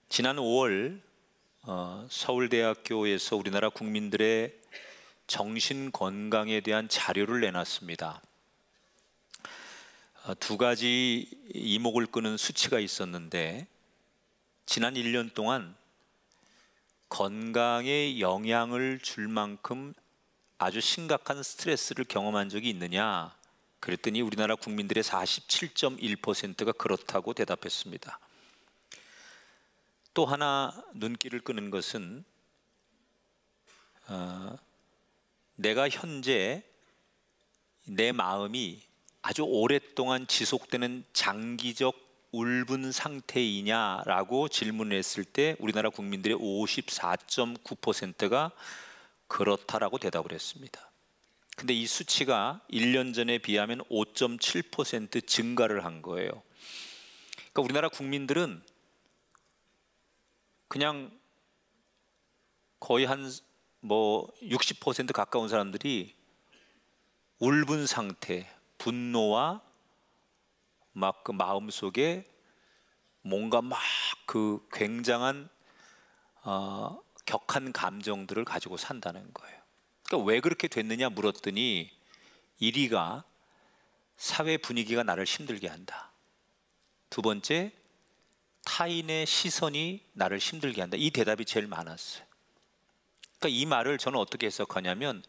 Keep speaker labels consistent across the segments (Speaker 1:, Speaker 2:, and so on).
Speaker 1: 지난 5월 서울대학교에서 우리나라 국민들의 정신 건강에 대한 자료를 내놨습니다. 두 가지 이목을 끄는 수치가 있었는데, 지난 1년 동안 건강에 영향을 줄 만큼 아주 심각한 스트레스를 경험한 적이 있느냐? 그랬더니 우리나라 국민들의 47.1%가 그렇다고 대답했습니다. 또 하나 눈길을 끄는 것은 내가 현재 내 마음이 아주 오랫동안 지속되는 장기적 울분 상태이냐라고 질문을 했을 때 우리나라 국민들의 54.9%가 그렇다라고 대답을 했습니다. 근데 이 수치가 1년 전에 비하면 5.7% 증가를 한 거예요. 그러니까 우리나라 국민들은 그냥 거의 한 60% 가까운 사람들이 울분 상태, 분노와 막 그 마음 속에 뭔가 막 그 굉장한 격한 감정들을 가지고 산다는 거예요. 그러니까 왜 그렇게 됐느냐 물었더니 1위가 사회 분위기가 나를 힘들게 한다. 두 번째, 타인의 시선이 나를 힘들게 한다. 이 대답이 제일 많았어요. 그러니까 이 말을 저는 어떻게 해석하냐면,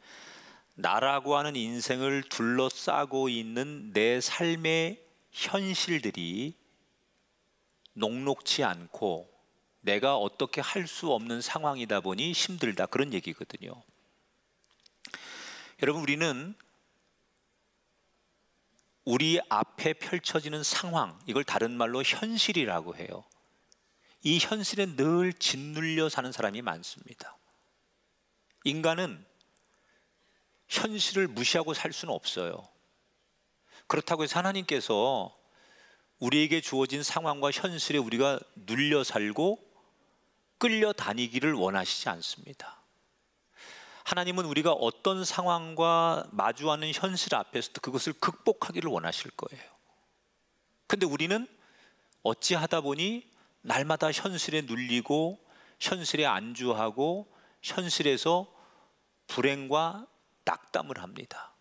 Speaker 1: 나라고 하는 인생을 둘러싸고 있는 내 삶의 현실들이 녹록지 않고 내가 어떻게 할 수 없는 상황이다 보니 힘들다, 그런 얘기거든요. 여러분, 우리는 우리 앞에 펼쳐지는 상황, 이걸 다른 말로 현실이라고 해요. 이 현실에 늘 짓눌려 사는 사람이 많습니다. 인간은 현실을 무시하고 살 수는 없어요. 그렇다고 해서 하나님께서 우리에게 주어진 상황과 현실에 우리가 눌려 살고 끌려다니기를 원하시지 않습니다. 하나님은 우리가 어떤 상황과 마주하는 현실 앞에서도 그것을 극복하기를 원하실 거예요. 근데 우리는 어찌하다 보니 날마다 현실에 눌리고 현실에 안주하고 현실에서 불행과 낙담을 합니다.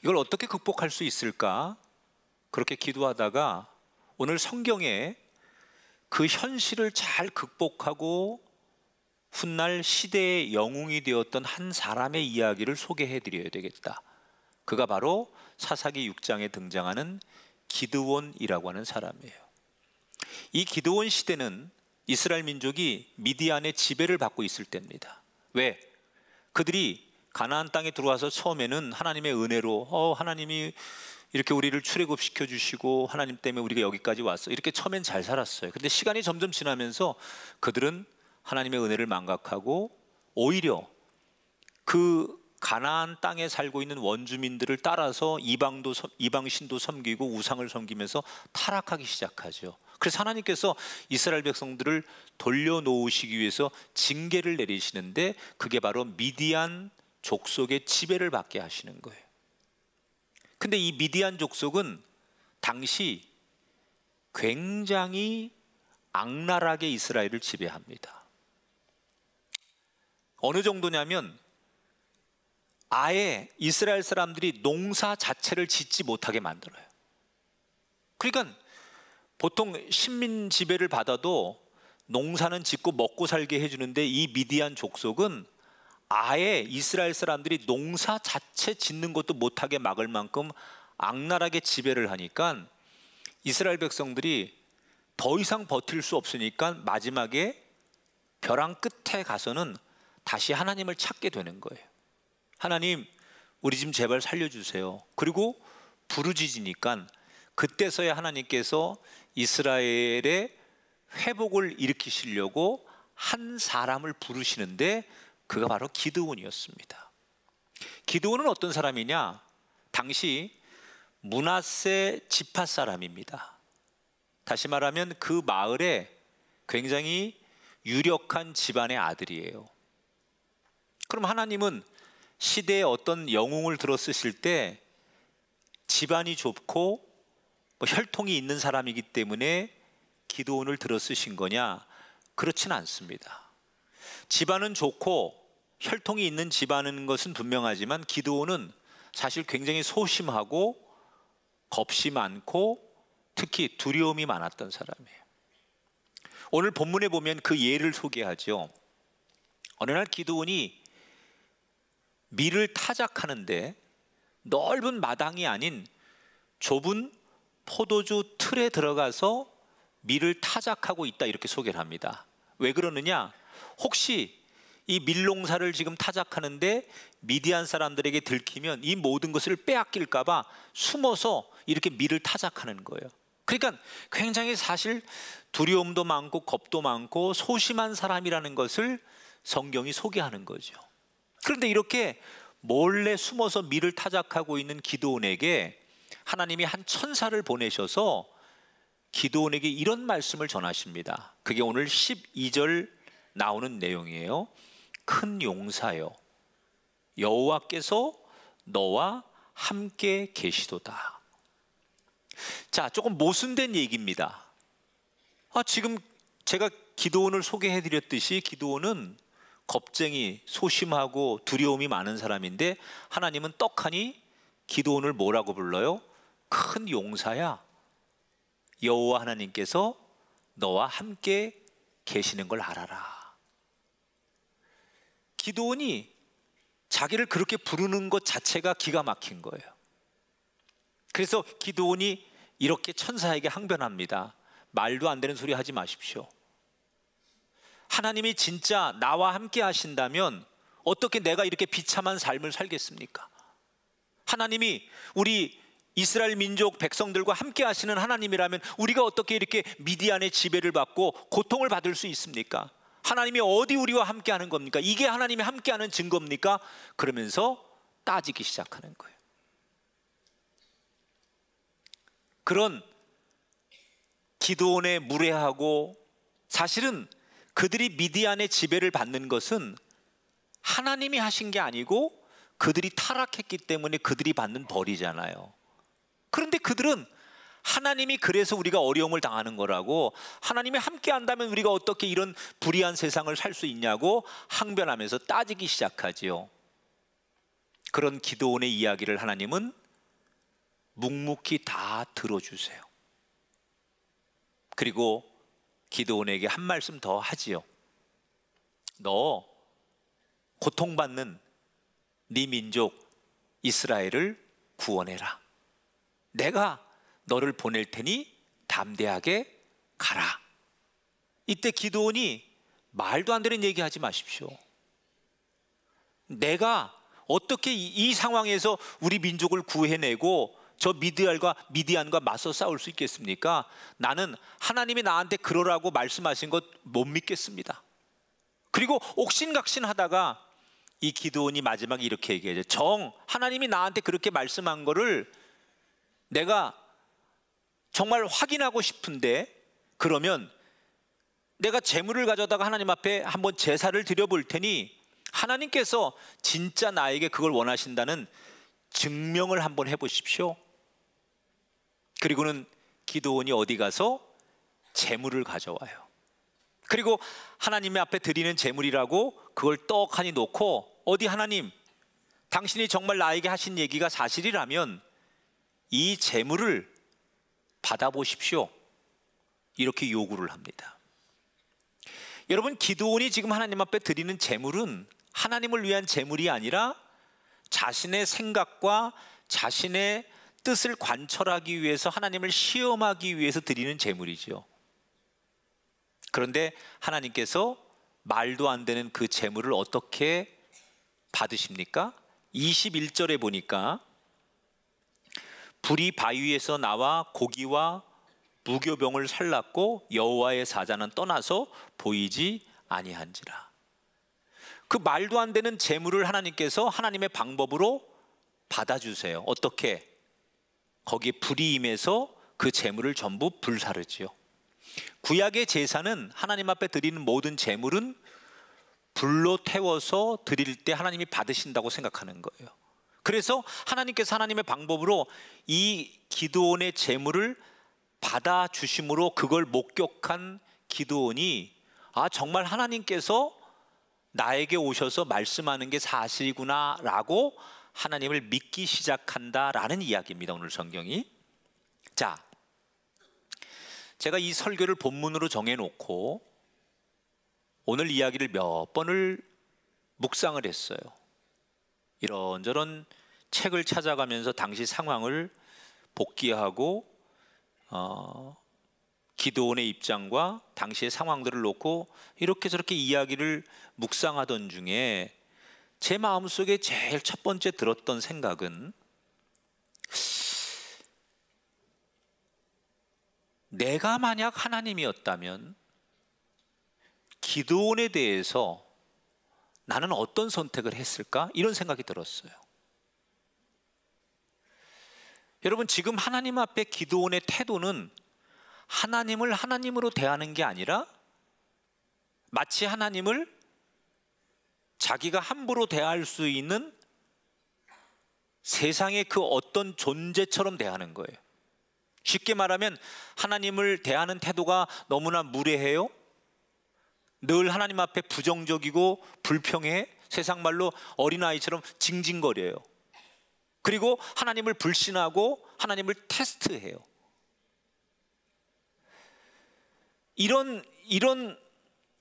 Speaker 1: 이걸 어떻게 극복할 수 있을까? 그렇게 기도하다가 오늘 성경에 그 현실을 잘 극복하고 훗날 시대의 영웅이 되었던 한 사람의 이야기를 소개해 드려야 되겠다. 그가 바로 사사기 6장에 등장하는 기드온이라고 하는 사람이에요. 이 기드온 시대는 이스라엘 민족이 미디안의 지배를 받고 있을 때입니다. 왜? 그들이 가나안 땅에 들어와서 처음에는 하나님의 은혜로 하나님이 이렇게 우리를 출애굽시켜 주시고 하나님 때문에 우리가 여기까지 왔어, 이렇게 처음엔 잘 살았어요. 근데 시간이 점점 지나면서 그들은 하나님의 은혜를 망각하고 오히려 그 가나안 땅에 살고 있는 원주민들을 따라서 이방신도 섬기고 우상을 섬기면서 타락하기 시작하죠. 그래서 하나님께서 이스라엘 백성들을 돌려놓으시기 위해서 징계를 내리시는데, 그게 바로 미디안 족속의 지배를 받게 하시는 거예요. 근데 이 미디안 족속은 당시 굉장히 악랄하게 이스라엘을 지배합니다. 어느 정도냐면 아예 이스라엘 사람들이 농사 자체를 짓지 못하게 만들어요. 그러니까 보통 식민 지배를 받아도 농사는 짓고 먹고 살게 해주는데, 이 미디안 족속은 아예 이스라엘 사람들이 농사 자체 짓는 것도 못하게 막을 만큼 악랄하게 지배를 하니까 이스라엘 백성들이 더 이상 버틸 수 없으니까 마지막에 벼랑 끝에 가서는 다시 하나님을 찾게 되는 거예요. 하나님, 우리 좀 제발 살려주세요. 그리고 부르짖으니까 그때서야 하나님께서 이스라엘의 회복을 일으키시려고 한 사람을 부르시는데, 그가 바로 기드온이었습니다. 기드온은 어떤 사람이냐? 당시 므낫세 지파 사람입니다. 다시 말하면 그 마을에 굉장히 유력한 집안의 아들이에요. 그럼 하나님은 시대에 어떤 영웅을 들어 쓰실 때 집안이 좁고 혈통이 있는 사람이기 때문에 기드온을 들어 쓰신 거냐? 그렇지는 않습니다. 집안은 좋고 혈통이 있는 집안인 것은 분명하지만 기드온은 사실 굉장히 소심하고 겁이 많고 특히 두려움이 많았던 사람이에요. 오늘 본문에 보면 그 예를 소개하죠. 어느 날 기드온이 밀을 타작하는데 넓은 마당이 아닌 좁은 포도주 틀에 들어가서 밀을 타작하고 있다, 이렇게 소개를 합니다. 왜 그러느냐? 혹시 이 밀농사를 지금 타작하는데 미디안 사람들에게 들키면 이 모든 것을 빼앗길까 봐 숨어서 이렇게 밀을 타작하는 거예요. 그러니까 굉장히 사실 두려움도 많고 겁도 많고 소심한 사람이라는 것을 성경이 소개하는 거죠. 그런데 이렇게 몰래 숨어서 밀을 타작하고 있는 기드온에게 하나님이 한 천사를 보내셔서 기드온에게 이런 말씀을 전하십니다. 그게 오늘 12절 나오는 내용이에요. 큰 용사여, 여호와께서 너와 함께 계시도다. 자, 조금 모순된 얘기입니다. 지금 제가 기드온을 소개해 드렸듯이 기드온은 겁쟁이, 소심하고 두려움이 많은 사람인데 하나님은 떡하니 기드온을 뭐라고 불러요? 큰 용사야, 여호와 하나님께서 너와 함께 계시는 걸 알아라. 기드온이 자기를 그렇게 부르는 것 자체가 기가 막힌 거예요. 그래서 기드온이 이렇게 천사에게 항변합니다. 말도 안 되는 소리 하지 마십시오. 하나님이 진짜 나와 함께 하신다면 어떻게 내가 이렇게 비참한 삶을 살겠습니까? 하나님이 우리 이스라엘 민족 백성들과 함께 하시는 하나님이라면 우리가 어떻게 이렇게 미디안의 지배를 받고 고통을 받을 수 있습니까? 하나님이 어디 우리와 함께 하는 겁니까? 이게 하나님이 함께 하는 증거입니까? 그러면서 따지기 시작하는 거예요. 그런 기드온의 무례하고, 사실은 그들이 미디안의 지배를 받는 것은 하나님이 하신 게 아니고 그들이 타락했기 때문에 그들이 받는 벌이잖아요. 그런데 그들은 하나님이 그래서 우리가 어려움을 당하는 거라고, 하나님이 함께 한다면 우리가 어떻게 이런 불의한 세상을 살 수 있냐고 항변하면서 따지기 시작하지요. 그런 기드온의 이야기를 하나님은 묵묵히 다 들어주세요. 그리고 기드온에게 한 말씀 더 하지요. 너 고통받는 네 민족 이스라엘을 구원해라. 내가 너를 보낼 테니 담대하게 가라. 이때 기드온이 말도 안 되는 얘기하지 마십시오. 내가 어떻게 이 상황에서 우리 민족을 구해내고 저 미디안과 맞서 싸울 수 있겠습니까? 나는 하나님이 나한테 그러라고 말씀하신 것 못 믿겠습니다. 그리고 옥신각신하다가 이 기드온이 마지막에 이렇게 얘기하죠. 하나님이 나한테 그렇게 말씀한 거를 내가 정말 확인하고 싶은데, 그러면 내가 재물을 가져다가 하나님 앞에 한번 제사를 드려볼 테니 하나님께서 진짜 나에게 그걸 원하신다는 증명을 한번 해보십시오. 그리고는 기드온이 어디 가서 재물을 가져와요. 그리고 하나님 앞에 드리는 재물이라고 그걸 떡하니 놓고, 어디 하나님, 당신이 정말 나에게 하신 얘기가 사실이라면 이 재물을 받아보십시오. 이렇게 요구를 합니다. 여러분, 기드온이 지금 하나님 앞에 드리는 재물은 하나님을 위한 재물이 아니라 자신의 생각과 자신의 뜻을 관철하기 위해서, 하나님을 시험하기 위해서 드리는 재물이죠. 그런데 하나님께서 말도 안 되는 그 재물을 어떻게 받으십니까? 21절에 보니까 불이 바위에서 나와 고기와 무교병을 살랐고 여호와의 사자는 떠나서 보이지 아니한지라. 그 말도 안 되는 재물을 하나님께서 하나님의 방법으로 받아주세요. 어떻게? 거기에 불이 임해서 그 재물을 전부 불사르지요. 구약의 제사는, 하나님 앞에 드리는 모든 재물은 불로 태워서 드릴 때 하나님이 받으신다고 생각하는 거예요. 그래서 하나님께서 하나님의 방법으로 이 기드온의 재물을 받아주심으로 그걸 목격한 기드온이 아, 정말 하나님께서 나에게 오셔서 말씀하는 게 사실이구나 라고 하나님을 믿기 시작한다라는 이야기입니다. 오늘 성경이. 자, 제가 이 설교를 본문으로 정해놓고 오늘 이야기를 몇 번을 묵상을 했어요. 이런저런 책을 찾아가면서 당시 상황을 복기하고 기드온의 입장과 당시의 상황들을 놓고 이렇게 저렇게 이야기를 묵상하던 중에 제 마음속에 제일 첫 번째 들었던 생각은, 내가 만약 하나님이었다면 기드온에 대해서 나는 어떤 선택을 했을까? 이런 생각이 들었어요. 여러분, 지금 하나님 앞에 기드온의 태도는 하나님을 하나님으로 대하는 게 아니라 마치 하나님을 자기가 함부로 대할 수 있는 세상의 그 어떤 존재처럼 대하는 거예요. 쉽게 말하면 하나님을 대하는 태도가 너무나 무례해요. 늘 하나님 앞에 부정적이고 불평해. 세상 말로 어린아이처럼 징징거려요. 그리고 하나님을 불신하고 하나님을 테스트해요. 이런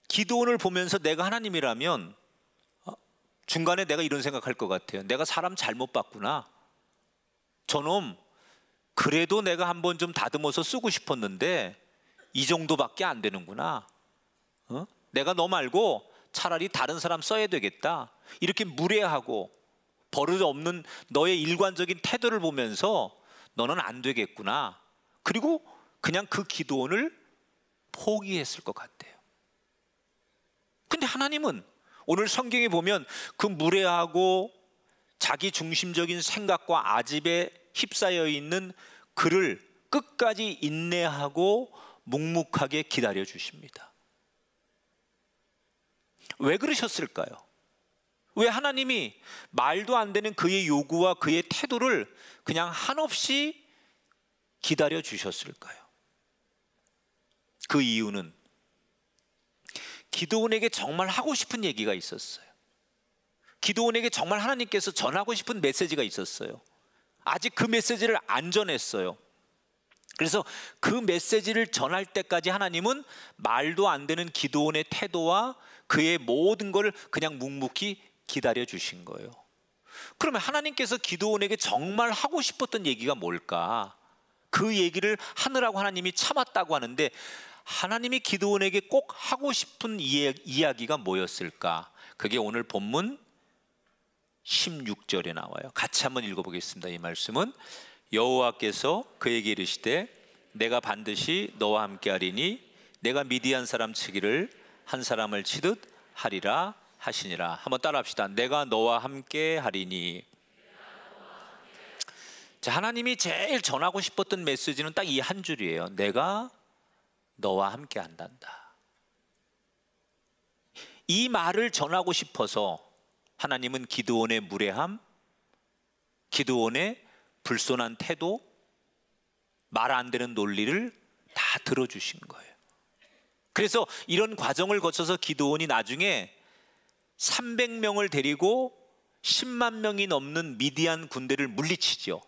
Speaker 1: 기드온을 보면서 내가 하나님이라면 중간에 내가 이런 생각할 것 같아요. 내가 사람 잘못 봤구나. 저놈 그래도 내가 한번 좀 다듬어서 쓰고 싶었는데 이 정도밖에 안 되는구나. 내가 너 말고 차라리 다른 사람 써야 되겠다. 이렇게 무례하고 버릇 없는 너의 일관적인 태도를 보면서 너는 안 되겠구나. 그리고 그냥 그 기드온을 포기했을 것 같아요. 근데 하나님은 오늘 성경에 보면 그 무례하고 자기 중심적인 생각과 아집에 휩싸여 있는 그를 끝까지 인내하고 묵묵하게 기다려 주십니다. 왜 그러셨을까요? 왜 하나님이 말도 안 되는 그의 요구와 그의 태도를 그냥 한없이 기다려 주셨을까요? 그 이유는 기드온에게 정말 하고 싶은 얘기가 있었어요. 기드온에게 정말 하나님께서 전하고 싶은 메시지가 있었어요. 아직 그 메시지를 안 전했어요. 그래서 그 메시지를 전할 때까지 하나님은 말도 안 되는 기드온의 태도와 그의 모든 걸 그냥 묵묵히 기다려 주신 거예요. 그러면 하나님께서 기드온에게 정말 하고 싶었던 얘기가 뭘까? 그 얘기를 하느라고 하나님이 참았다고 하는데, 하나님이 기드온에게 꼭 하고 싶은 이야기가 뭐였을까? 그게 오늘 본문 16절에 나와요. 같이 한번 읽어보겠습니다. 이 말씀은 여호와께서 그에게 이르시되 내가 반드시 너와 함께 하리니 내가 미디안 사람 치기를 한 사람을 치듯 하리라 하시니라. 한번 따라합시다. 내가 너와 함께 하리니. 자, 하나님이 제일 전하고 싶었던 메시지는 딱 이 한 줄이에요. 내가 너와 함께 한단다. 이 말을 전하고 싶어서 하나님은 기드온의 무례함, 기드온의 불손한 태도, 말 안 되는 논리를 다 들어주신 거예요. 그래서 이런 과정을 거쳐서 기드온이 나중에 300명을 데리고 10만 명이 넘는 미디안 군대를 물리치죠.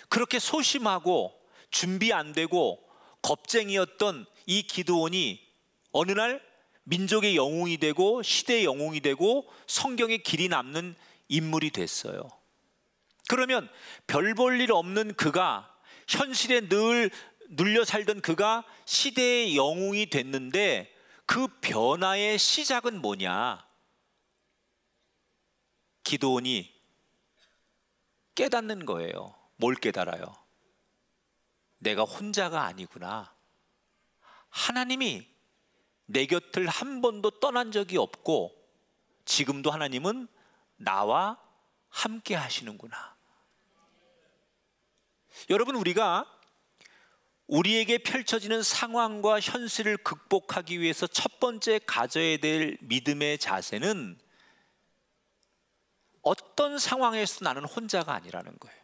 Speaker 1: 그렇게 소심하고 준비 안 되고 겁쟁이였던 이 기드온이 어느 날 민족의 영웅이 되고 시대의 영웅이 되고 성경의 길이 남는 인물이 됐어요. 그러면 별 볼 일 없는 그가, 현실에 늘 눌려 살던 그가 시대의 영웅이 됐는데 그 변화의 시작은 뭐냐? 기드온이 깨닫는 거예요. 뭘 깨달아요? 내가 혼자가 아니구나. 하나님이 내 곁을 한 번도 떠난 적이 없고 지금도 하나님은 나와 함께 하시는구나. 여러분, 우리가 우리에게 펼쳐지는 상황과 현실을 극복하기 위해서 첫 번째 가져야 될 믿음의 자세는 어떤 상황에서 나는 혼자가 아니라는 거예요.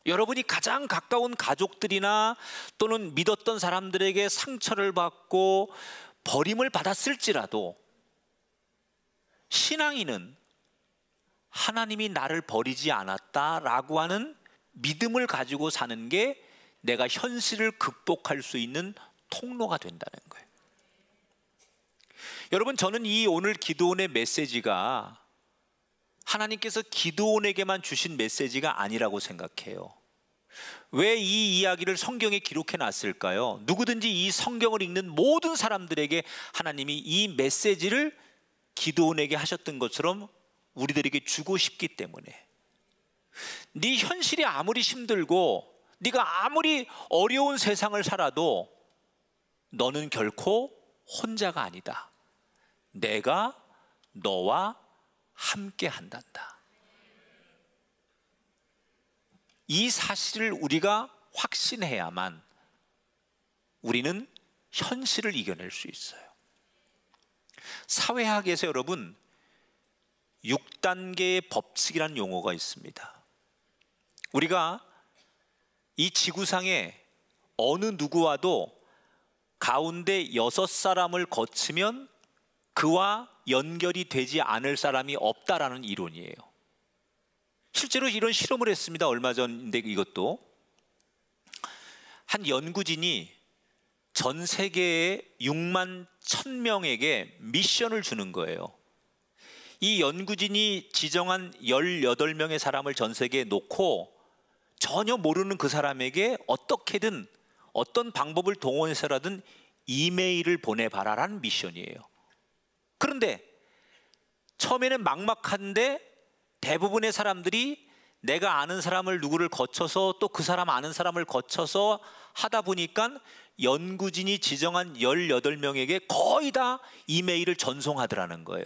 Speaker 1: 여러분이 가장 가까운 가족들이나 또는 믿었던 사람들에게 상처를 받고 버림을 받았을지라도 신앙인은 하나님이 나를 버리지 않았다라고 하는 믿음을 가지고 사는 게 내가 현실을 극복할 수 있는 통로가 된다는 거예요. 여러분, 저는 이 오늘 기도원의 메시지가 하나님께서 기도원에게만 주신 메시지가 아니라고 생각해요. 왜 이 이야기를 성경에 기록해 놨을까요? 누구든지 이 성경을 읽는 모든 사람들에게 하나님이 이 메시지를 기도원에게 하셨던 것처럼 우리들에게 주고 싶기 때문에. 네 현실이 아무리 힘들고 네가 아무리 어려운 세상을 살아도 너는 결코 혼자가 아니다. 내가 너와 함께 한단다. 이 사실을 우리가 확신해야만 우리는 현실을 이겨낼 수 있어요. 사회학에서 여러분 6단계의 법칙이라는 용어가 있습니다. 우리가 이 지구상에 어느 누구와도 가운데 6사람을 거치면 그와 연결이 되지 않을 사람이 없다라는 이론이에요. 실제로 이런 실험을 했습니다. 얼마 전인데 이것도 한 연구진이 전 세계의 6만 1,000명에게 미션을 주는 거예요. 이 연구진이 지정한 18명의 사람을 전 세계에 놓고 전혀 모르는 그 사람에게 어떻게든 어떤 방법을 동원해서라든 이메일을 보내봐라라는 미션이에요. 그런데 처음에는 막막한데 대부분의 사람들이 내가 아는 사람을 누구를 거쳐서 또 그 사람 아는 사람을 거쳐서 하다 보니까 연구진이 지정한 18명에게 거의 다 이메일을 전송하더라는 거예요.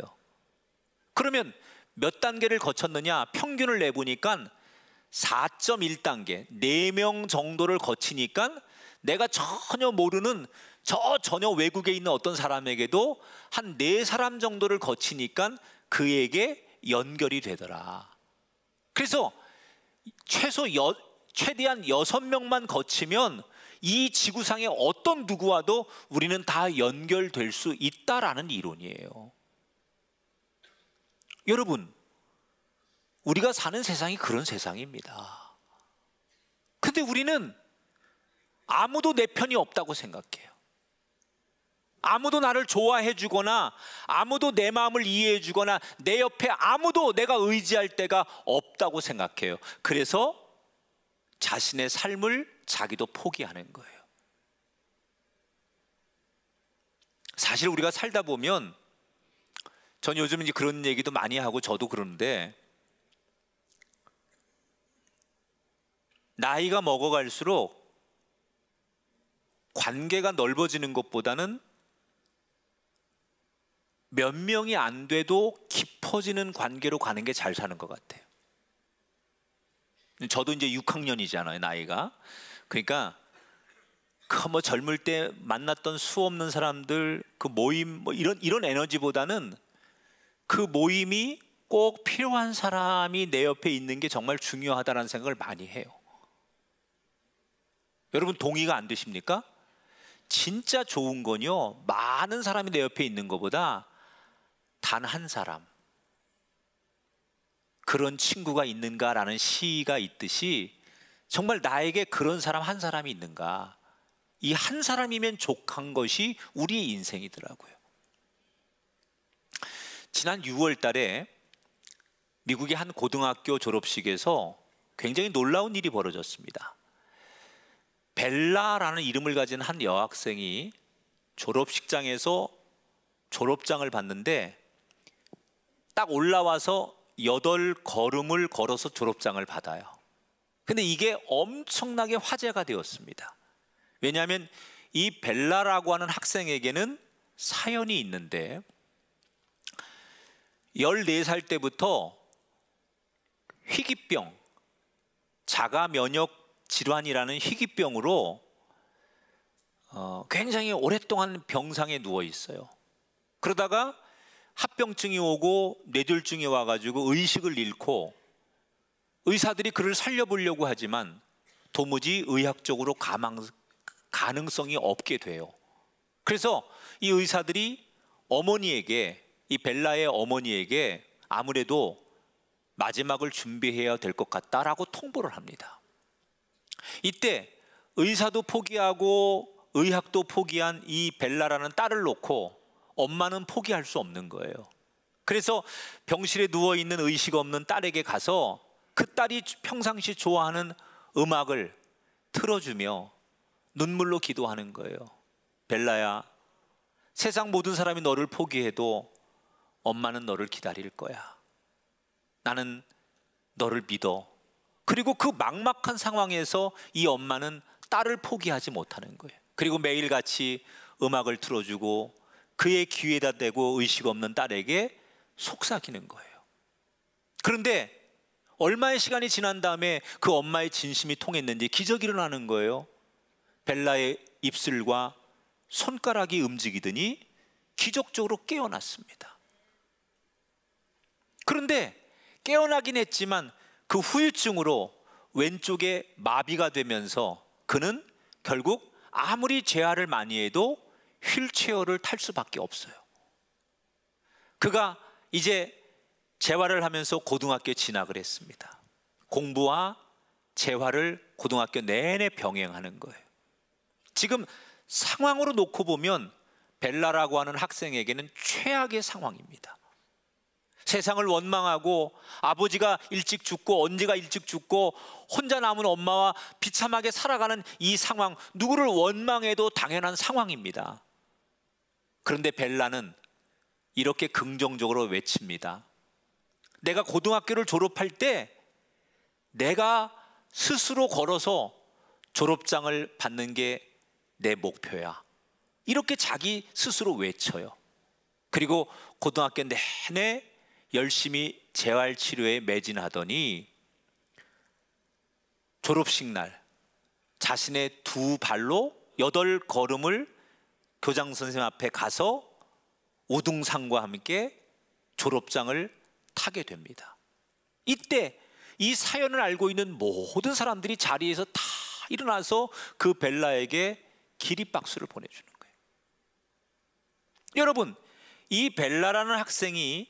Speaker 1: 그러면 몇 단계를 거쳤느냐? 평균을 내보니까 4.1단계, 4명 정도를 거치니까 내가 전혀 모르는 전혀 외국에 있는 어떤 사람에게도 한 4사람 정도를 거치니까 그에게 연결이 되더라. 그래서 최대한 6명만 거치면 이 지구상의 어떤 누구와도 우리는 다 연결될 수 있다라는 이론이에요. 여러분, 우리가 사는 세상이 그런 세상입니다. 근데 우리는 아무도 내 편이 없다고 생각해요. 아무도 나를 좋아해 주거나 아무도 내 마음을 이해해 주거나 내 옆에 아무도 내가 의지할 데가 없다고 생각해요. 그래서 자신의 삶을 자기도 포기하는 거예요. 사실 우리가 살다 보면 전 요즘 이제 그런 얘기도 많이 하고 저도 그러는데 나이가 먹어갈수록 관계가 넓어지는 것보다는 몇 명이 안 돼도 깊어지는 관계로 가는 게 잘 사는 것 같아요. 저도 이제 6학년이잖아요, 나이가. 그러니까 그 뭐 젊을 때 만났던 수 없는 사람들, 그 모임 뭐 이런 에너지보다는 그 모임이 꼭 필요한 사람이 내 옆에 있는 게 정말 중요하다는 생각을 많이 해요. 여러분 동의가 안 되십니까? 진짜 좋은 건요, 많은 사람이 내 옆에 있는 것보다 단 한 사람, 그런 친구가 있는가라는 시가 있듯이 정말 나에게 그런 사람 한 사람이 있는가, 이 한 사람이면 족한 것이 우리의 인생이더라고요. 지난 6월 달에 미국의 한 고등학교 졸업식에서 굉장히 놀라운 일이 벌어졌습니다. 벨라라는 이름을 가진 한 여학생이 졸업식장에서 졸업장을 받는데 딱 올라와서 8걸음을 걸어서 졸업장을 받아요. 근데 이게 엄청나게 화제가 되었습니다. 왜냐하면 이 벨라라고 하는 학생에게는 사연이 있는데 14살 때부터 희귀병, 자가 면역 질환이라는 희귀병으로 굉장히 오랫동안 병상에 누워 있어요. 그러다가 합병증이 오고 뇌졸중이 와가지고 의식을 잃고 의사들이 그를 살려보려고 하지만 도무지 의학적으로 가능성이 없게 돼요. 그래서 이 의사들이 어머니에게, 이 벨라의 어머니에게 아무래도 마지막을 준비해야 될 것 같다라고 통보를 합니다. 이때 의사도 포기하고 의학도 포기한 이 벨라라는 딸을 놓고 엄마는 포기할 수 없는 거예요. 그래서 병실에 누워있는 의식 없는 딸에게 가서 그 딸이 평상시 좋아하는 음악을 틀어주며 눈물로 기도하는 거예요. 벨라야, 세상 모든 사람이 너를 포기해도 엄마는 너를 기다릴 거야. 나는 너를 믿어. 그리고 그 막막한 상황에서 이 엄마는 딸을 포기하지 못하는 거예요. 그리고 매일같이 음악을 틀어주고 그의 귀에다 대고 의식 없는 딸에게 속삭이는 거예요. 그런데 얼마의 시간이 지난 다음에 그 엄마의 진심이 통했는지 기적이 일어나는 거예요. 벨라의 입술과 손가락이 움직이더니 기적적으로 깨어났습니다. 그런데 깨어나긴 했지만 그 후유증으로 왼쪽에 마비가 되면서 그는 결국 아무리 재활을 많이 해도 휠체어를 탈 수밖에 없어요. 그가 이제 재활을 하면서 고등학교에 진학을 했습니다. 공부와 재활을 고등학교 내내 병행하는 거예요. 지금 상황으로 놓고 보면 벨라라고 하는 학생에게는 최악의 상황입니다. 세상을 원망하고 아버지가 일찍 죽고 언니가 일찍 죽고 혼자 남은 엄마와 비참하게 살아가는 이 상황, 누구를 원망해도 당연한 상황입니다. 그런데 벨라는 이렇게 긍정적으로 외칩니다. 내가 고등학교를 졸업할 때 내가 스스로 걸어서 졸업장을 받는 게 내 목표야. 이렇게 자기 스스로 외쳐요. 그리고 고등학교 내내 열심히 재활치료에 매진하더니 졸업식 날 자신의 두 발로 8걸음을 교장 선생님 앞에 가서 우등상과 함께 졸업장을 타게 됩니다. 이때 이 사연을 알고 있는 모든 사람들이 자리에서 다 일어나서 그 벨라에게 기립박수를 보내주는 거예요. 여러분, 이 벨라라는 학생이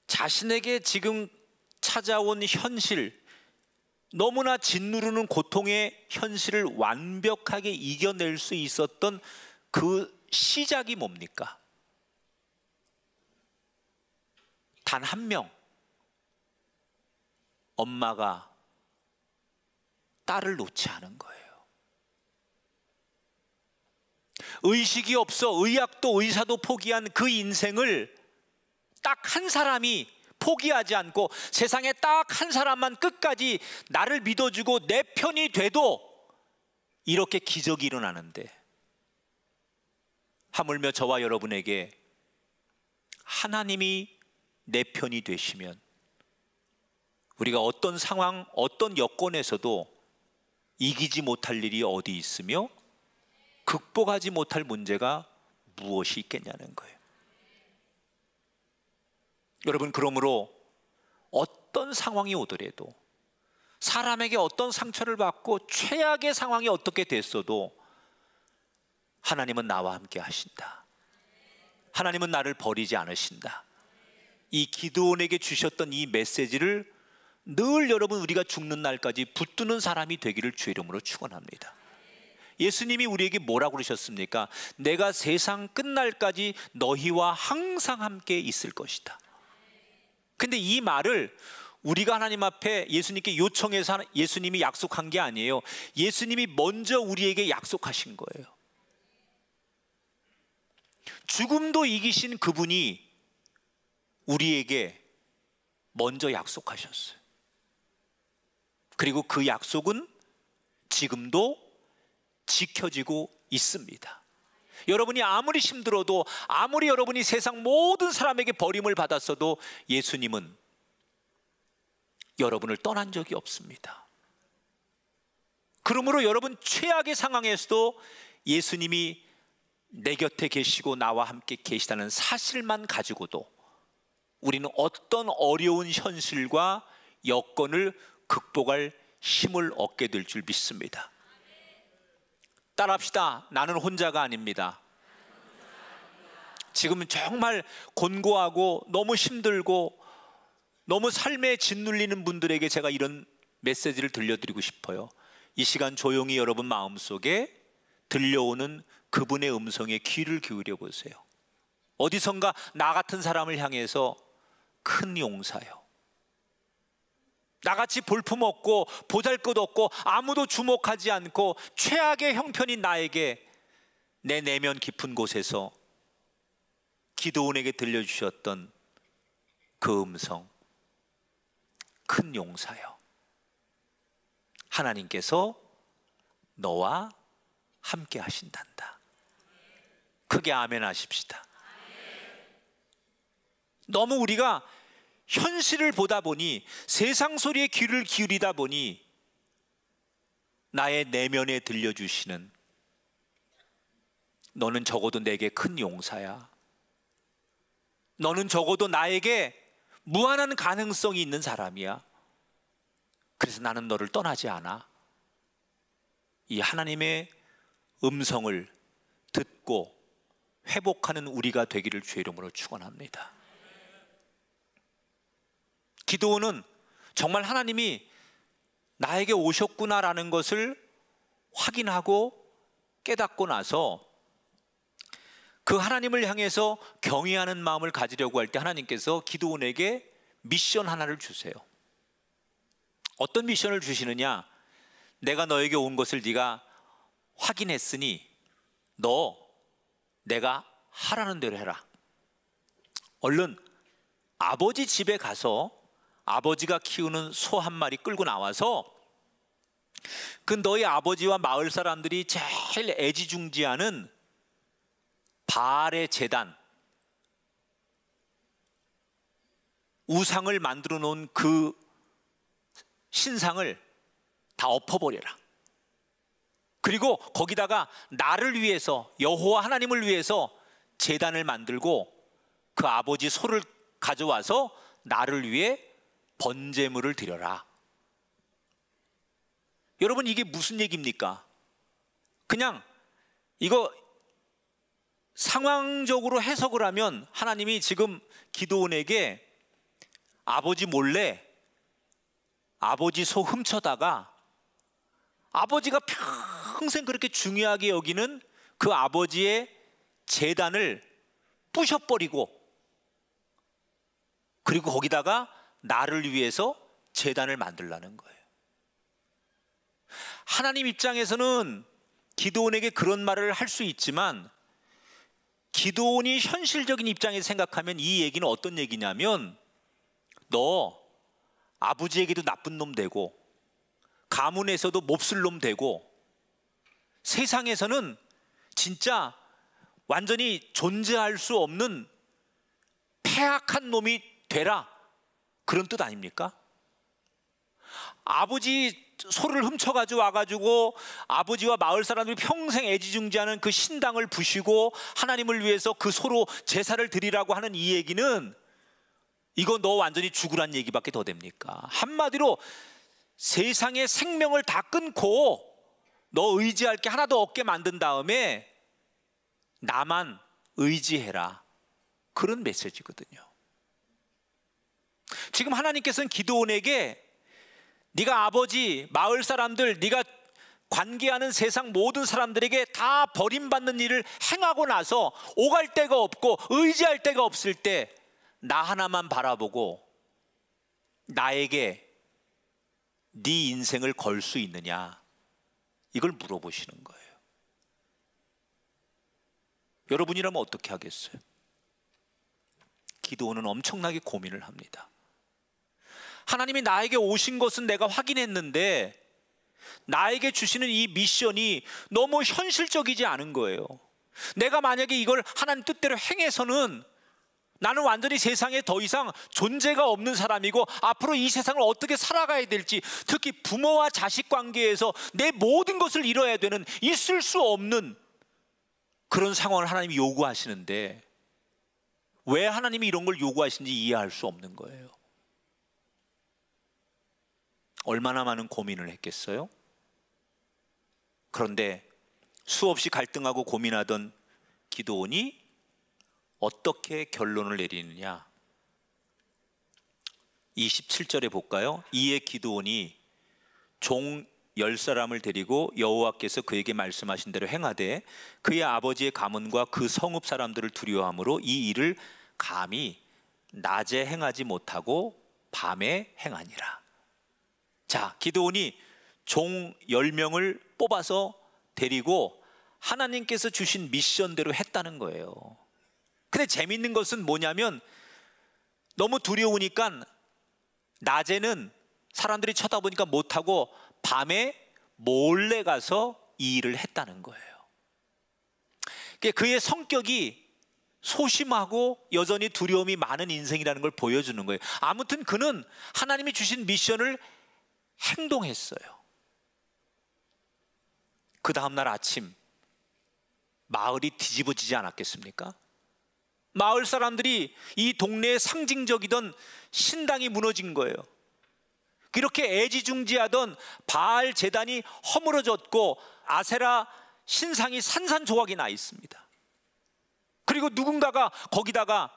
Speaker 1: 자신에게 지금 찾아온 현실, 너무나 짓누르는 고통의 현실을 완벽하게 이겨낼 수 있었던 그 시작이 뭡니까? 단 한 명, 엄마가 딸을 놓지 않은 거예요. 의식이 없어 의학도 의사도 포기한 그 인생을 딱 한 사람이 포기하지 않고 세상에 딱 한 사람만 끝까지 나를 믿어주고 내 편이 돼도 이렇게 기적이 일어나는데, 하물며 저와 여러분에게 하나님이 내 편이 되시면 우리가 어떤 상황, 어떤 여건에서도 이기지 못할 일이 어디 있으며 극복하지 못할 문제가 무엇이 있겠냐는 거예요. 여러분, 그러므로 어떤 상황이 오더라도, 사람에게 어떤 상처를 받고 최악의 상황이 어떻게 됐어도 하나님은 나와 함께 하신다. 하나님은 나를 버리지 않으신다. 이 기드온에게 주셨던 이 메시지를 늘 여러분, 우리가 죽는 날까지 붙드는 사람이 되기를 주의 이름으로 축원합니다. 예수님이 우리에게 뭐라고 그러셨습니까? 내가 세상 끝날까지 너희와 항상 함께 있을 것이다. 근데 이 말을 우리가 하나님 앞에 예수님께 요청해서 예수님이 약속한 게 아니에요. 예수님이 먼저 우리에게 약속하신 거예요. 죽음도 이기신 그분이 우리에게 먼저 약속하셨어요. 그리고 그 약속은 지금도 지켜지고 있습니다. 여러분이 아무리 힘들어도, 아무리 여러분이 세상 모든 사람에게 버림을 받았어도 예수님은 여러분을 떠난 적이 없습니다. 그러므로 여러분, 최악의 상황에서도 예수님이 내 곁에 계시고 나와 함께 계시다는 사실만 가지고도 우리는 어떤 어려운 현실과 여건을 극복할 힘을 얻게 될 줄 믿습니다. 따라합시다. 나는 혼자가 아닙니다. 지금 정말 곤고하고 너무 힘들고 너무 삶에 짓눌리는 분들에게 제가 이런 메시지를 들려드리고 싶어요. 이 시간 조용히 여러분 마음속에 들려오는 그분의 음성에 귀를 기울여 보세요. 어디선가 나 같은 사람을 향해서 큰 용사요, 나같이 볼품없고 보잘것없고 아무도 주목하지 않고 최악의 형편인 나에게 내 내면 깊은 곳에서 기드온에게 들려주셨던 그 음성, 큰 용사요, 하나님께서 너와 함께 하신단다. 크게 아멘 하십시다. 너무 우리가 현실을 보다 보니, 세상 소리에 귀를 기울이다 보니 나의 내면에 들려주시는 너는 적어도 내게 큰 용사야, 너는 적어도 나에게 무한한 가능성이 있는 사람이야, 그래서 나는 너를 떠나지 않아, 이 하나님의 음성을 듣고 회복하는 우리가 되기를 주의 이름으로 축원합니다. 기드온은 정말 하나님이 나에게 오셨구나라는 것을 확인하고 깨닫고 나서 그 하나님을 향해서 경외하는 마음을 가지려고 할 때 하나님께서 기드온에게 미션 하나를 주세요. 어떤 미션을 주시느냐? 내가 너에게 온 것을 네가 확인했으니 너 내가 하라는 대로 해라. 얼른 아버지 집에 가서 아버지가 키우는 소 한 마리 끌고 나와서 그 너희 아버지와 마을 사람들이 제일 애지중지하는 바알의 제단, 우상을 만들어 놓은 그 신상을 다 엎어버려라. 그리고 거기다가 나를 위해서, 여호와 하나님을 위해서 제단을 만들고 그 아버지 소를 가져와서 나를 위해 번제물을 드려라. 여러분, 이게 무슨 얘기입니까? 그냥 이거 상황적으로 해석을 하면 하나님이 지금 기드온에게 아버지 몰래 아버지 소 훔쳐다가 아버지가 평생 그렇게 중요하게 여기는 그 아버지의 제단을 부셔버리고, 그리고 거기다가 나를 위해서 제단을 만들라는 거예요. 하나님 입장에서는 기드온에게 그런 말을 할 수 있지만, 기드온이 현실적인 입장에서 생각하면 이 얘기는 어떤 얘기냐면, 너 아버지에게도 나쁜 놈 되고 가문에서도 몹쓸 놈 되고 세상에서는 진짜 완전히 존재할 수 없는 폐악한 놈이 되라, 그런 뜻 아닙니까? 아버지 소를 훔쳐가지고 와가지고 아버지와 마을 사람들이 평생 애지중지하는 그 신당을 부시고 하나님을 위해서 그 소로 제사를 드리라고 하는 이 얘기는, 이거 너 완전히 죽으란 얘기밖에 더 됩니까? 한마디로 세상의 생명을 다 끊고 너 의지할 게 하나도 없게 만든 다음에 나만 의지해라, 그런 메시지거든요. 지금 하나님께서는 기드온에게 네가 아버지, 마을 사람들, 네가 관계하는 세상 모든 사람들에게 다 버림받는 일을 행하고 나서 오갈 데가 없고 의지할 데가 없을 때 나 하나만 바라보고 나에게 네 인생을 걸 수 있느냐, 이걸 물어보시는 거예요. 여러분이라면 어떻게 하겠어요? 기드온은 엄청나게 고민을 합니다. 하나님이 나에게 오신 것은 내가 확인했는데 나에게 주시는 이 미션이 너무 현실적이지 않은 거예요. 내가 만약에 이걸 하나님 뜻대로 행해서는 나는 완전히 세상에 더 이상 존재가 없는 사람이고 앞으로 이 세상을 어떻게 살아가야 될지, 특히 부모와 자식 관계에서 내 모든 것을 잃어야 되는, 있을 수 없는 그런 상황을 하나님이 요구하시는데 왜 하나님이 이런 걸 요구하시는지 이해할 수 없는 거예요. 얼마나 많은 고민을 했겠어요? 그런데 수없이 갈등하고 고민하던 기드온이 어떻게 결론을 내리느냐? 27절에 볼까요? 이에 기드온이 종 10사람을 데리고 여호와께서 그에게 말씀하신 대로 행하되 그의 아버지의 가문과 그 성읍 사람들을 두려워함으로 이 일을 감히 낮에 행하지 못하고 밤에 행하니라. 자, 기드온이 종 10명을 뽑아서 데리고 하나님께서 주신 미션대로 했다는 거예요. 근데 재밌는 것은 뭐냐면 너무 두려우니까 낮에는 사람들이 쳐다보니까 못하고 밤에 몰래 가서 이 일을 했다는 거예요. 그의 성격이 소심하고 여전히 두려움이 많은 인생이라는 걸 보여주는 거예요. 아무튼 그는 하나님이 주신 미션을 행동했어요. 그 다음날 아침 마을이 뒤집어지지 않았겠습니까? 마을 사람들이 이 동네의 상징적이던 신당이 무너진 거예요. 그렇게 애지중지하던 바알 제단이 허물어졌고 아세라 신상이 산산조각이 나 있습니다. 그리고 누군가가 거기다가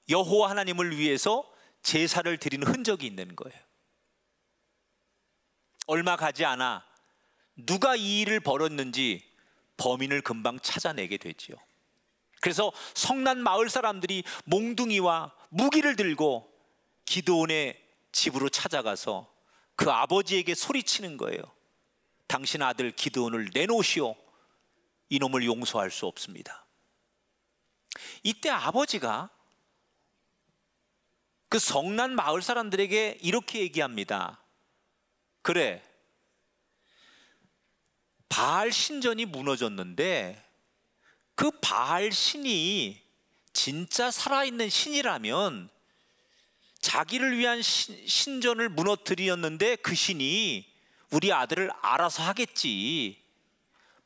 Speaker 1: 여호와 하나님을 위해서 제사를 드리는 흔적이 있는 거예요. 얼마 가지 않아 누가 이 일을 벌였는지 범인을 금방 찾아내게 되지요. 그래서 성난 마을 사람들이 몽둥이와 무기를 들고 기드온의 집으로 찾아가서 그 아버지에게 소리치는 거예요. 당신 아들 기드온을 내놓으시오. 이놈을 용서할 수 없습니다. 이때 아버지가 그 성난 마을 사람들에게 이렇게 얘기합니다. 그래, 바알 신전이 무너졌는데 그 바알 신이 진짜 살아있는 신이라면 자기를 위한 신전을 무너뜨렸는데 그 신이 우리 아들을 알아서 하겠지.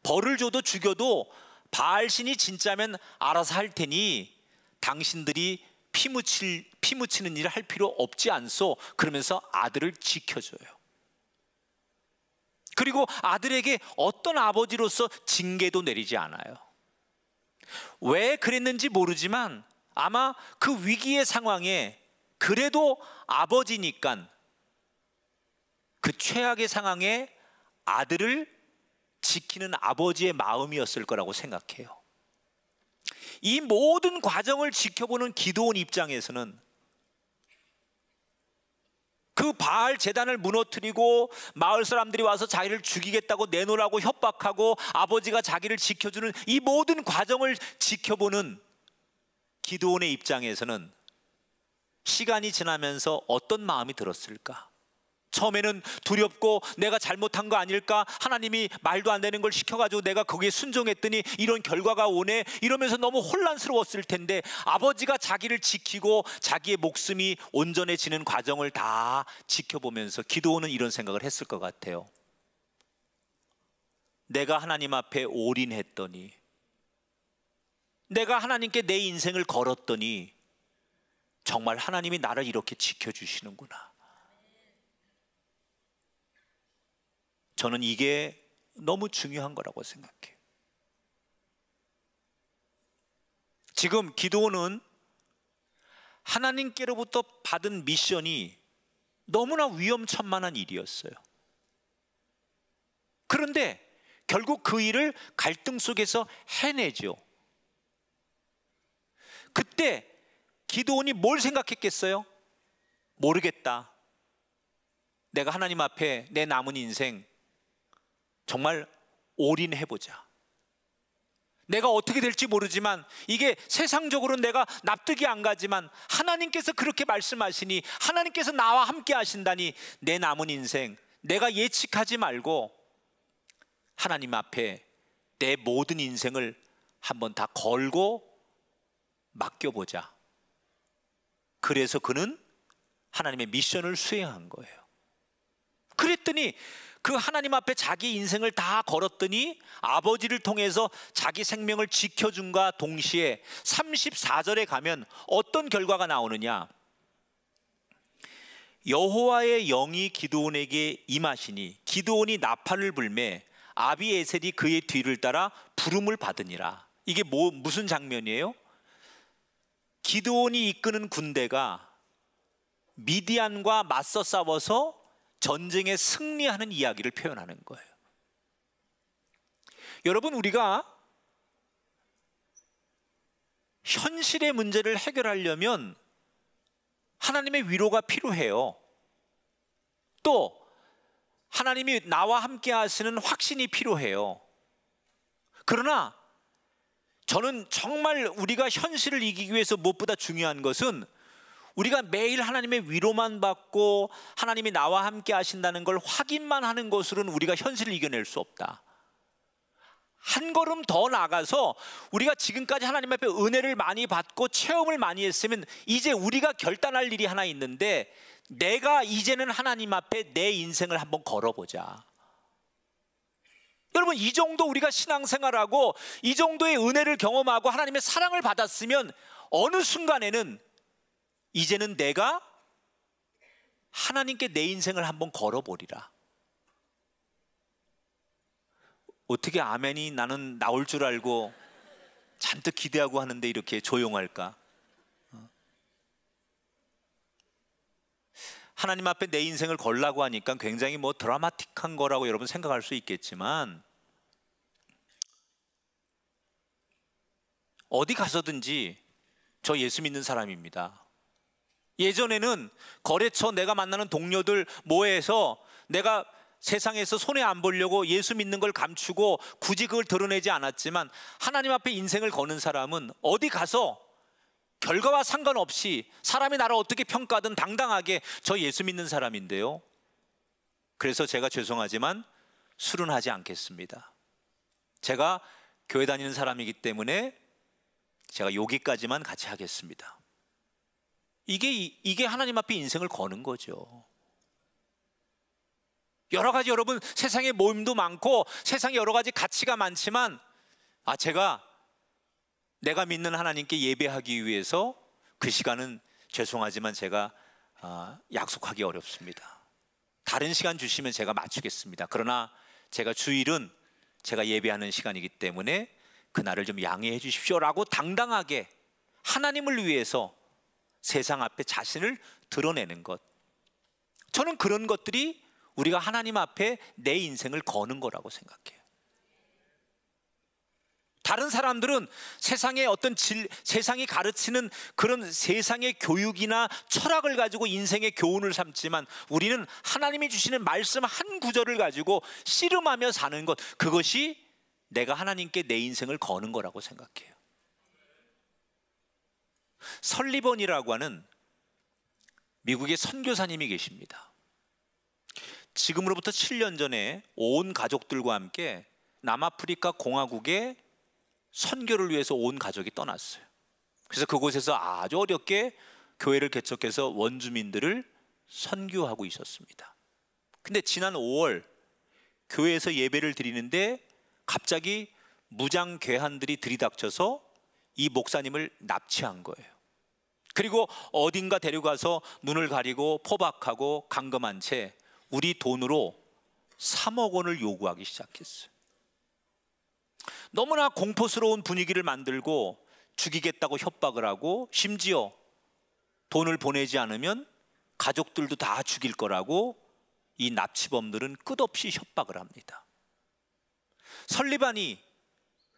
Speaker 1: 벌을 줘도 죽여도 바알 신이 진짜면 알아서 할 테니 당신들이 피 묻히는 일을 할 필요 없지 않소. 그러면서 아들을 지켜줘요. 그리고 아들에게 어떤 아버지로서 징계도 내리지 않아요. 왜 그랬는지 모르지만 아마 그 위기의 상황에 그래도 아버지니까 그 최악의 상황에 아들을 지키는 아버지의 마음이었을 거라고 생각해요. 이 모든 과정을 지켜보는 기드온 입장에서는 그 바알 제단을 무너뜨리고 마을 사람들이 와서 자기를 죽이겠다고 내놓으라고 협박하고 아버지가 자기를 지켜주는 이 모든 과정을 지켜보는 기드온의 입장에서는 시간이 지나면서 어떤 마음이 들었을까? 처음에는 두렵고 내가 잘못한 거 아닐까? 하나님이 말도 안 되는 걸 시켜가지고 내가 거기에 순종했더니 이런 결과가 오네? 이러면서 너무 혼란스러웠을 텐데 아버지가 자기를 지키고 자기의 목숨이 온전해지는 과정을 다 지켜보면서 기드온은 이런 생각을 했을 것 같아요. 내가 하나님 앞에 올인했더니, 내가 하나님께 내 인생을 걸었더니 정말 하나님이 나를 이렇게 지켜주시는구나. 저는 이게 너무 중요한 거라고 생각해요. 지금 기드온은 하나님께로부터 받은 미션이 너무나 위험천만한 일이었어요. 그런데 결국 그 일을 갈등 속에서 해내죠. 그때 기드온이 뭘 생각했겠어요? 모르겠다. 내가 하나님 앞에 내 남은 인생 정말 올인해보자. 내가 어떻게 될지 모르지만 이게 세상적으로는 내가 납득이 안 가지만 하나님께서 그렇게 말씀하시니, 하나님께서 나와 함께 하신다니 내 남은 인생 내가 예측하지 말고 하나님 앞에 내 모든 인생을 한번 다 걸고 맡겨보자. 그래서 그는 하나님의 미션을 수행한 거예요. 그랬더니 그 하나님 앞에 자기 인생을 다 걸었더니 아버지를 통해서 자기 생명을 지켜준과 동시에 34절에 가면 어떤 결과가 나오느냐? 여호와의 영이 기드온에게 임하시니 기드온이 나팔을 불매 아비에셀이 그의 뒤를 따라 부름을 받으니라. 이게 무슨 장면이에요? 기드온이 이끄는 군대가 미디안과 맞서 싸워서 전쟁에 승리하는 이야기를 표현하는 거예요. 여러분, 우리가 현실의 문제를 해결하려면 하나님의 위로가 필요해요. 또 하나님이 나와 함께 하시는 확신이 필요해요. 그러나 저는 정말 우리가 현실을 이기기 위해서 무엇보다 중요한 것은 우리가 매일 하나님의 위로만 받고 하나님이 나와 함께 하신다는 걸 확인만 하는 것으로는 우리가 현실을 이겨낼 수 없다. 한 걸음 더 나아가서 우리가 지금까지 하나님 앞에 은혜를 많이 받고 체험을 많이 했으면 이제 우리가 결단할 일이 하나 있는데, 내가 이제는 하나님 앞에 내 인생을 한번 걸어보자. 여러분, 이 정도 우리가 신앙생활하고 이 정도의 은혜를 경험하고 하나님의 사랑을 받았으면 어느 순간에는 이제는 내가 하나님께 내 인생을 한번 걸어보리라. 어떻게 아멘이 나는 나올 줄 알고 잔뜩 기대하고 하는데 이렇게 조용할까? 하나님 앞에 내 인생을 걸라고 하니까 굉장히 드라마틱한 거라고 여러분 생각할 수 있겠지만, 어디 가서든지 저 예수 믿는 사람입니다. 예전에는 거래처 내가 만나는 동료들 모여서 내가 세상에서 손해 안 보려고 예수 믿는 걸 감추고 굳이 그걸 드러내지 않았지만, 하나님 앞에 인생을 거는 사람은 어디 가서 결과와 상관없이 사람이 나를 어떻게 평가하든 당당하게 저 예수 믿는 사람인데요. 그래서 제가 죄송하지만 술은 하지 않겠습니다. 제가 교회 다니는 사람이기 때문에 제가 여기까지만 같이 하겠습니다. 이게 하나님 앞에 인생을 거는 거죠. 여러 가지 여러분 세상에 모임도 많고 세상에 여러 가지 가치가 많지만, 내가 믿는 하나님께 예배하기 위해서 그 시간은 죄송하지만 제가 약속하기 어렵습니다. 다른 시간 주시면 제가 맞추겠습니다. 그러나 제가 주일은 제가 예배하는 시간이기 때문에 그날을 좀 양해해 주십시오라고 당당하게 하나님을 위해서 세상 앞에 자신을 드러내는 것, 저는 그런 것들이 우리가 하나님 앞에 내 인생을 거는 거라고 생각해요. 다른 사람들은 세상의 세상이 가르치는 그런 세상의 교육이나 철학을 가지고 인생의 교훈을 삼지만, 우리는 하나님이 주시는 말씀 한 구절을 가지고 씨름하며 사는 것, 그것이 내가 하나님께 내 인생을 거는 거라고 생각해요. 설리번이라고 하는 미국의 선교사님이 계십니다. 지금으로부터 7년 전에 온 가족들과 함께 남아프리카 공화국에 선교를 위해서 온 가족이 떠났어요. 그래서 그곳에서 아주 어렵게 교회를 개척해서 원주민들을 선교하고 있었습니다. 근데 지난 5월 교회에서 예배를 드리는데 갑자기 무장 괴한들이 들이닥쳐서 이 목사님을 납치한 거예요. 그리고 어딘가 데려가서 눈을 가리고 포박하고 감금한 채 우리 돈으로 3억 원을 요구하기 시작했어요. 너무나 공포스러운 분위기를 만들고 죽이겠다고 협박을 하고, 심지어 돈을 보내지 않으면 가족들도 다 죽일 거라고 이 납치범들은 끝없이 협박을 합니다. 설리반이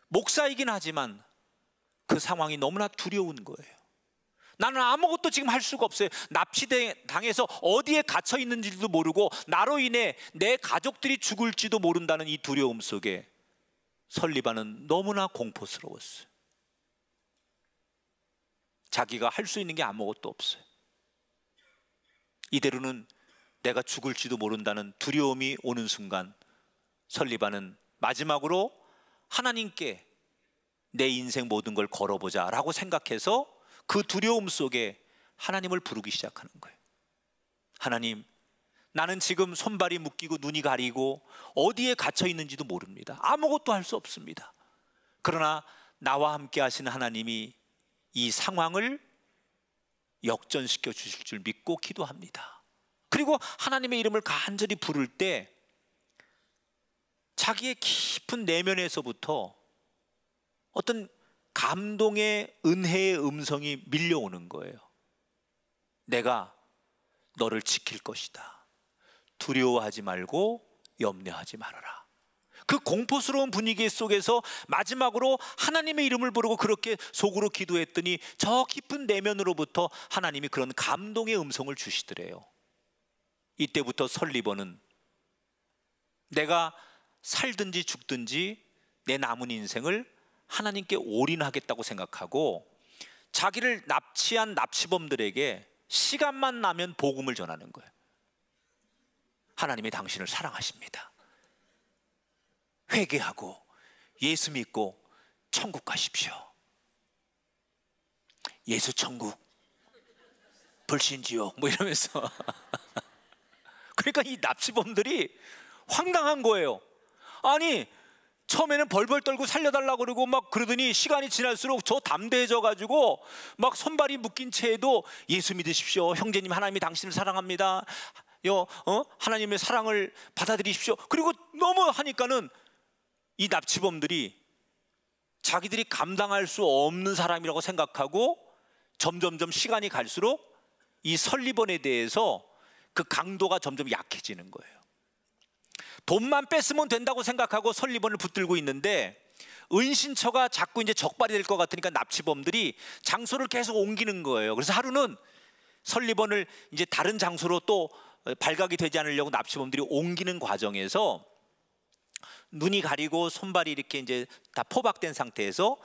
Speaker 1: 목사이긴 하지만 그 상황이 너무나 두려운 거예요. 나는 아무것도 지금 할 수가 없어요. 납치당해서 어디에 갇혀 있는지도 모르고 나로 인해 내 가족들이 죽을지도 모른다는 이 두려움 속에 설리반은 너무나 공포스러웠어요. 자기가 할 수 있는 게 아무것도 없어요. 이대로는 내가 죽을지도 모른다는 두려움이 오는 순간 설리반은 마지막으로 하나님께 내 인생 모든 걸 걸어보자 라고 생각해서 그 두려움 속에 하나님을 부르기 시작하는 거예요. 하나님, 나는 지금 손발이 묶이고 눈이 가리고 어디에 갇혀 있는지도 모릅니다. 아무것도 할 수 없습니다. 그러나 나와 함께 하시는 하나님이 이 상황을 역전시켜 주실 줄 믿고 기도합니다. 그리고 하나님의 이름을 간절히 부를 때 자기의 깊은 내면에서부터 어떤 감동의 은혜의 음성이 밀려오는 거예요. 내가 너를 지킬 것이다. 두려워하지 말고 염려하지 말아라. 그 공포스러운 분위기 속에서 마지막으로 하나님의 이름을 부르고 그렇게 속으로 기도했더니 저 깊은 내면으로부터 하나님이 그런 감동의 음성을 주시더래요. 이때부터 설리번은 내가 살든지 죽든지 내 남은 인생을 하나님께 올인하겠다고 생각하고 자기를 납치한 납치범들에게 시간만 나면 복음을 전하는 거예요. 하나님이 당신을 사랑하십니다. 회개하고 예수 믿고 천국 가십시오. 예수 천국, 불신지옥 뭐 이러면서 그러니까 이 납치범들이 황당한 거예요. 아니 처음에는 벌벌 떨고 살려달라고 그러고 막 그러더니 시간이 지날수록 저 담대해져 가지고 막 손발이 묶인 채에도 예수 믿으십시오. 형제님, 하나님이 당신을 사랑합니다. 하나님의 사랑을 받아들이십시오. 그리고 너무 하니까는 이 납치범들이 자기들이 감당할 수 없는 사람이라고 생각하고 점점점 시간이 갈수록 이 설리번에 대해서 그 강도가 점점 약해지는 거예요. 돈만 뺐으면 된다고 생각하고 설리번을 붙들고 있는데 은신처가 자꾸 이제 적발이 될 것 같으니까 납치범들이 장소를 계속 옮기는 거예요. 그래서 하루는 설리번을 이제 다른 장소로 또 발각이 되지 않으려고 납치범들이 옮기는 과정에서 눈이 가리고 손발이 이렇게 이제 다 포박된 상태에서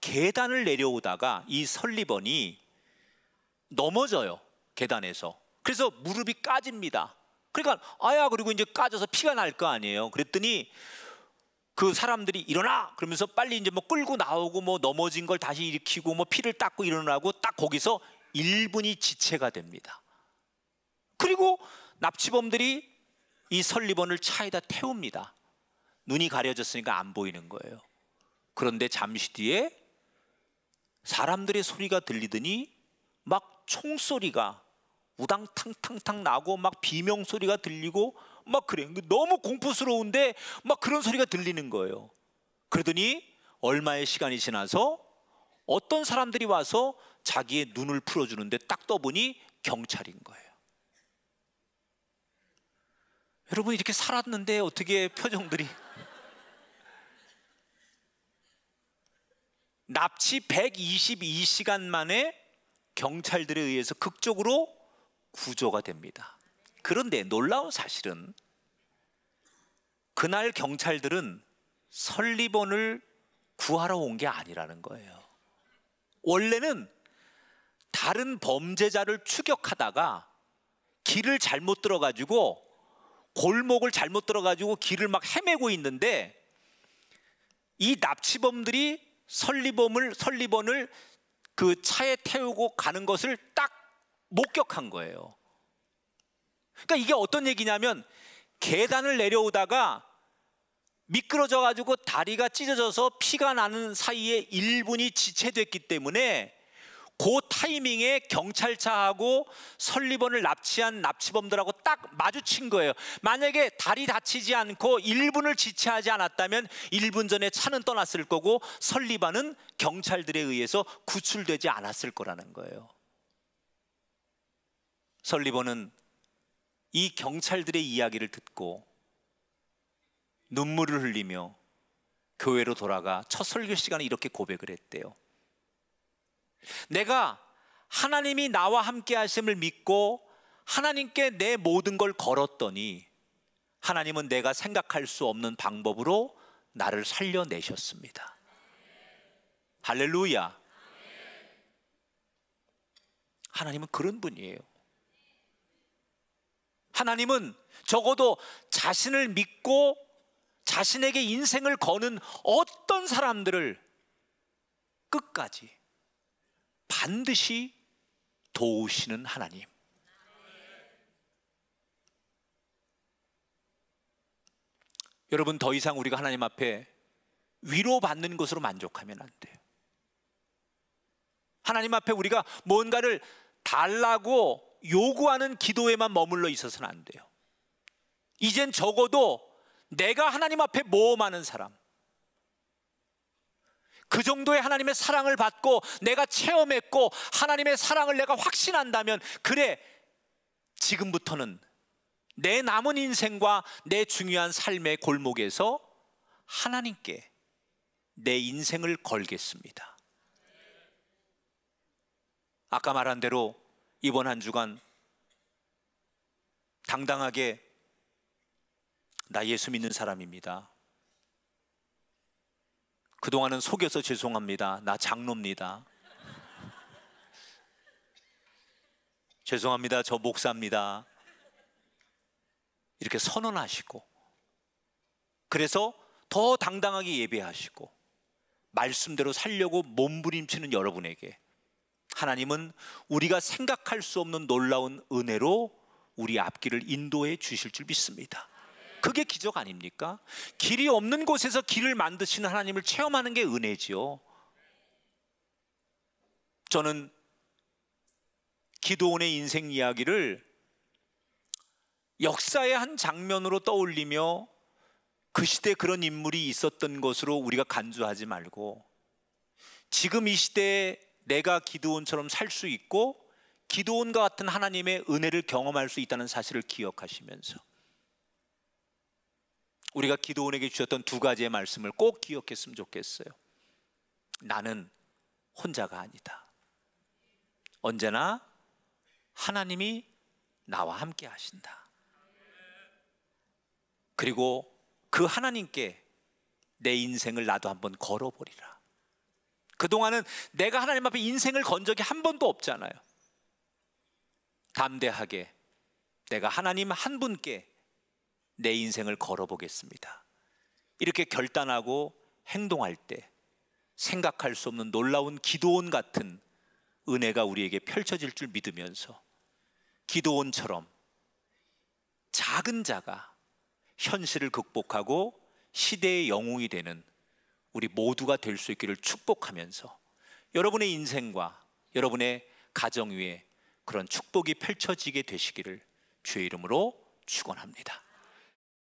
Speaker 1: 계단을 내려오다가 이 설리번이 넘어져요. 계단에서. 그래서 무릎이 까집니다. 그러니까 아야 그리고 이제 까져서 피가 날 거 아니에요. 그랬더니 그 사람들이 일어나 그러면서 빨리 이제 뭐 끌고 나오고 뭐 넘어진 걸 다시 일으키고 뭐 피를 닦고 일어나고 딱 거기서 1분이 지체가 됩니다. 그리고 납치범들이 이 설리번을 차에다 태웁니다. 눈이 가려졌으니까 안 보이는 거예요. 그런데 잠시 뒤에 사람들의 소리가 들리더니 막 총소리가 우당탕탕탕 나고 막 비명소리가 들리고 막 그래요. 너무 공포스러운데 막 그런 소리가 들리는 거예요. 그러더니 얼마의 시간이 지나서 어떤 사람들이 와서 자기의 눈을 풀어주는데 딱 떠보니 경찰인 거예요. 여러분 이렇게 살았는데 어떻게 표정들이 납치 122시간 만에 경찰들에 의해서 극적으로 구조가 됩니다. 그런데 놀라운 사실은 그날 경찰들은 설리번을 구하러 온 게 아니라는 거예요. 원래는 다른 범죄자를 추격하다가 길을 잘못 들어가지고 골목을 잘못 들어가지고 길을 막 헤매고 있는데 이 납치범들이 설리번을 그 차에 태우고 가는 것을 딱 목격한 거예요. 그러니까 이게 어떤 얘기냐면 계단을 내려오다가 미끄러져 가지고 다리가 찢어져서 피가 나는 사이에 1분이 지체됐기 때문에 그 타이밍에 경찰차하고 설리번을 납치한 납치범들하고 딱 마주친 거예요. 만약에 다리 다치지 않고 1분을 지체하지 않았다면 1분 전에 차는 떠났을 거고 설리번은 경찰들에 의해서 구출되지 않았을 거라는 거예요. 설리번은 이 경찰들의 이야기를 듣고 눈물을 흘리며 교회로 돌아가 첫 설교 시간에 이렇게 고백을 했대요. 내가 하나님이 나와 함께 하심을 믿고 하나님께 내 모든 걸 걸었더니 하나님은 내가 생각할 수 없는 방법으로 나를 살려내셨습니다. 할렐루야. 하나님은 그런 분이에요. 하나님은 적어도 자신을 믿고 자신에게 인생을 거는 어떤 사람들을 끝까지 반드시 도우시는 하나님. 여러분, 더 이상 우리가 하나님 앞에 위로받는 것으로 만족하면 안 돼요. 하나님 앞에 우리가 뭔가를 달라고 요구하는 기도에만 머물러 있어서는 안 돼요. 이젠 적어도 내가 하나님 앞에 모험하는 사람, 그 정도의 하나님의 사랑을 받고 내가 체험했고 하나님의 사랑을 내가 확신한다면, 그래, 지금부터는 내 남은 인생과 내 중요한 삶의 골목에서 하나님께 내 인생을 걸겠습니다. 아까 말한 대로 이번 한 주간 당당하게 나 예수 믿는 사람입니다, 그동안은 속여서 죄송합니다, 나 장로입니다, 죄송합니다, 저 목사입니다, 이렇게 선언하시고, 그래서 더 당당하게 예배하시고 말씀대로 살려고 몸부림치는 여러분에게 하나님은 우리가 생각할 수 없는 놀라운 은혜로 우리 앞길을 인도해 주실 줄 믿습니다. 그게 기적 아닙니까? 길이 없는 곳에서 길을 만드시는 하나님을 체험하는 게 은혜지요. 저는 기도원의 인생 이야기를 역사의 한 장면으로 떠올리며 그 시대에 그런 인물이 있었던 것으로 우리가 간주하지 말고, 지금 이 시대에 내가 기드온처럼 살 수 있고 기드온과 같은 하나님의 은혜를 경험할 수 있다는 사실을 기억하시면서 우리가 기드온에게 주셨던 두 가지의 말씀을 꼭 기억했으면 좋겠어요. 나는 혼자가 아니다. 언제나 하나님이 나와 함께 하신다. 그리고 그 하나님께 내 인생을 나도 한번 걸어보리라. 그동안은 내가 하나님 앞에 인생을 건 적이 한 번도 없잖아요. 담대하게 내가 하나님 한 분께 내 인생을 걸어보겠습니다. 이렇게 결단하고 행동할 때 생각할 수 없는 놀라운 기드온 같은 은혜가 우리에게 펼쳐질 줄 믿으면서 기드온처럼 작은 자가 현실을 극복하고 시대의 영웅이 되는 우리 모두가 될 수 있기를 축복하면서 여러분의 인생과 여러분의 가정 위에 그런 축복이 펼쳐지게 되시기를 주의 이름으로 축원합니다.